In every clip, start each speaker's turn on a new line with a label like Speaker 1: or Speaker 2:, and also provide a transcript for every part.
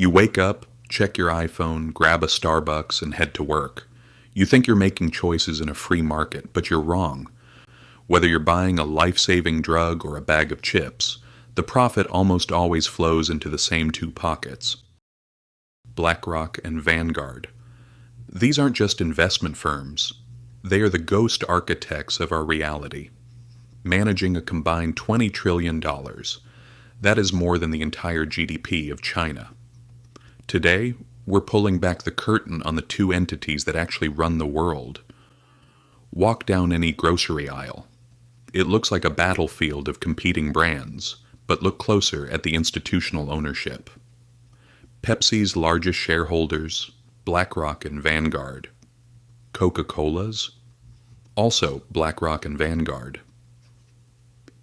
Speaker 1: You wake up, check your iPhone, grab a Starbucks, and head to work. You think you're making choices in a free market, but you're wrong. Whether you're buying a life-saving drug or a bag of chips, the profit almost always flows into the same two pockets: BlackRock and Vanguard. These aren't just investment firms. They are the ghost architects of our reality, managing a combined $20 trillion. That is more than the entire GDP of China. Today, we're pulling back the curtain on the two entities that actually run the world. Walk down any grocery aisle. It looks like a battlefield of competing brands, but look closer at the institutional ownership. Pepsi's largest shareholders, BlackRock and Vanguard. Coca-Cola's, also BlackRock and Vanguard.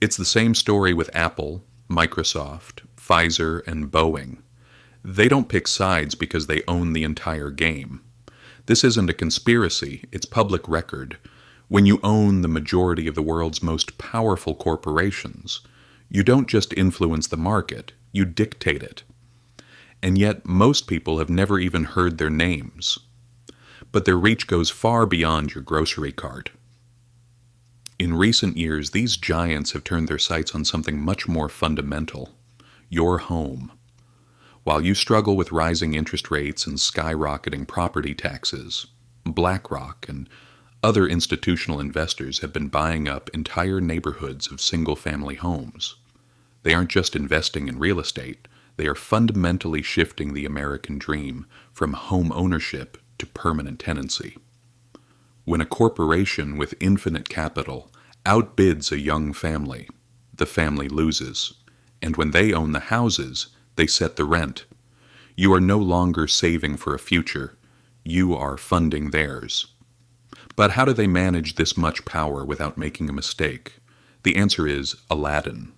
Speaker 1: It's the same story with Apple, Microsoft, Pfizer, and Boeing. They don't pick sides because they own the entire game. This isn't a conspiracy, it's public record. When you own the majority of the world's most powerful corporations, you don't just influence the market, you dictate it. And yet most people have never even heard their names. But their reach goes far beyond your grocery cart. In recent years, these giants have turned their sights on something much more fundamental: your home. While you struggle with rising interest rates and skyrocketing property taxes, BlackRock and other institutional investors have been buying up entire neighborhoods of single-family homes. They aren't just investing in real estate, they are fundamentally shifting the American dream from home ownership to permanent tenancy. When a corporation with infinite capital outbids a young family, the family loses. And when they own the houses, they set the rent. You are no longer saving for a future, you are funding theirs. But how do they manage this much power without making a mistake? The answer is Aladdin.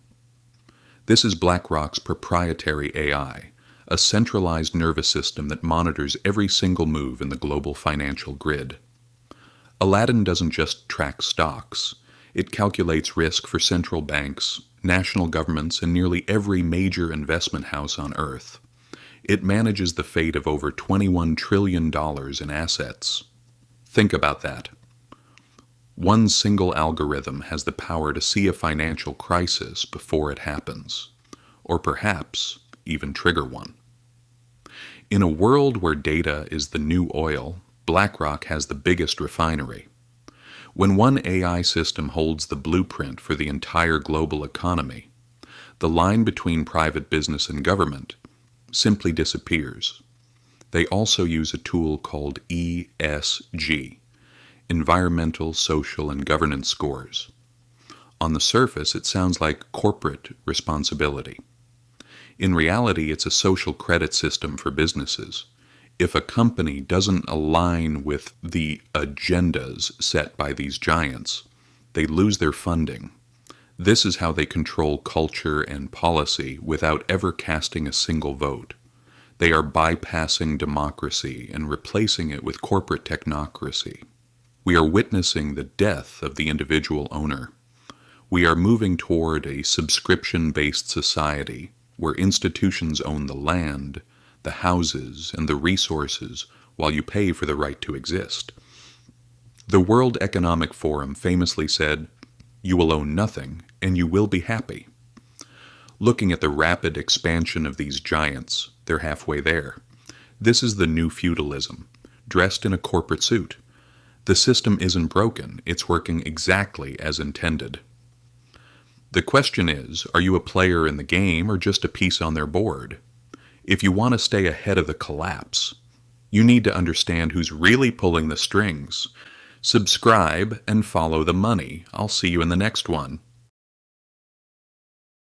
Speaker 1: This is BlackRock's proprietary AI, a centralized nervous system that monitors every single move in the global financial grid. Aladdin doesn't just track stocks. It calculates risk for central banks, national governments, and nearly every major investment house on Earth. It manages the fate of over $21 trillion in assets. Think about that. One single algorithm has the power to see a financial crisis before it happens, or perhaps even trigger one. In a world where data is the new oil, BlackRock has the biggest refinery. When one AI system holds the blueprint for the entire global economy, the line between private business and government simply disappears. They also use a tool called ESG, Environmental, Social, and Governance Scores. On the surface, it sounds like corporate responsibility. In reality, it's a social credit system for businesses. If a company doesn't align with the agendas set by these giants, they lose their funding. This is how they control culture and policy without ever casting a single vote. They are bypassing democracy and replacing it with corporate technocracy. We are witnessing the death of the individual owner. We are moving toward a subscription-based society where institutions own the land, the houses, and the resources while you pay for the right to exist. The World Economic Forum famously said, "You will own nothing, and you will be happy." Looking at the rapid expansion of these giants, they're halfway there. This is the new feudalism, dressed in a corporate suit. The system isn't broken, it's working exactly as intended. The question is, are you a player in the game or just a piece on their board? If you want to stay ahead of the collapse, you need to understand who's really pulling the strings. Subscribe and follow the money. I'll see you in the next one.